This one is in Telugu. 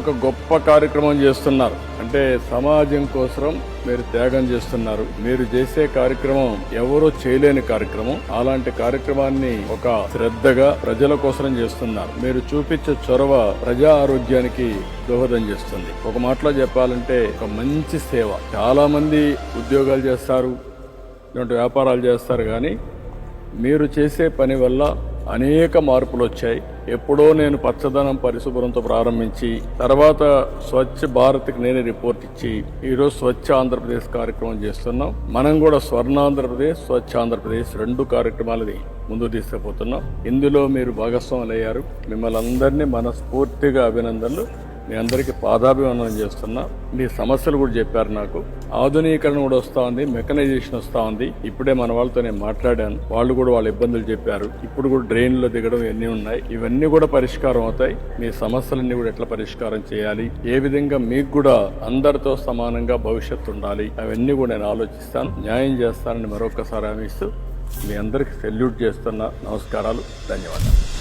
ఒక గొప్ప కార్యక్రమం చేస్తున్నారు. అంటే సమాజం కోసం మీరు త్యాగం చేస్తున్నారు. మీరు చేసే కార్యక్రమం ఎవరో చేయలేని కార్యక్రమం. అలాంటి కార్యక్రమాన్ని ఒక శ్రద్ధగా ప్రజల కోసం చేస్తున్నారు. మీరు చూపించే చొరవ ప్రజా ఆరోగ్యానికి దోహదం చేస్తుంది. ఒక మాటలో చెప్పాలంటే ఒక మంచి సేవ. చాలా మంది ఉద్యోగాలు చేస్తారు, ఇలాంటి వ్యాపారాలు చేస్తారు, కానీ మీరు చేసే పని వల్ల అనేక మార్పులు వచ్చాయి. ఎప్పుడో నేను పచ్చదనం పరిశుభ్రంతో ప్రారంభించి తర్వాత స్వచ్ఛ భారత్కి నేనే రిపోర్ట్ ఇచ్చి ఈరోజు స్వచ్ఛ ఆంధ్రప్రదేశ్ కార్యక్రమం చేస్తున్నాం. మనం కూడా స్వర్ణాంధ్రప్రదేశ్, స్వచ్ఛ ఆంధ్రప్రదేశ్ 2 కార్యక్రమాలని ముందుకు తీసుకుపోతున్నాం. ఇందులో మీరు భాగస్వాములు అయ్యారు. మిమ్మల్ని అందరినీ మనస్ఫూర్తిగా అభినందనలు. మీ అందరికీ పాదాభివందనం చేస్తున్నా. మీ సమస్యలు కూడా చెప్పారు. నాకు ఆధునీకరణ కూడా వస్తా ఉంది, మెకనైజేషన్ వస్తా ఉంది. ఇప్పుడే మన వాళ్ళతో నేను మాట్లాడాను. వాళ్ళు కూడా వాళ్ళ ఇబ్బందులు చెప్పారు. ఇప్పుడు కూడా డ్రైన్లో దిగడం ఇవన్నీ ఉన్నాయి. ఇవన్నీ కూడా పరిష్కారం అవుతాయి. మీ సమస్యలన్నీ కూడా ఎట్లా పరిష్కారం చేయాలి, ఏ విధంగా మీకు కూడా అందరితో సమానంగా భవిష్యత్తు ఉండాలి, అవన్నీ కూడా నేను ఆలోచిస్తాను, న్యాయం చేస్తానని మరొకసారి హామీ ఇస్తూ మీ అందరికి సెల్యూట్ చేస్తున్నా. నమస్కారాలు, ధన్యవాదాలు.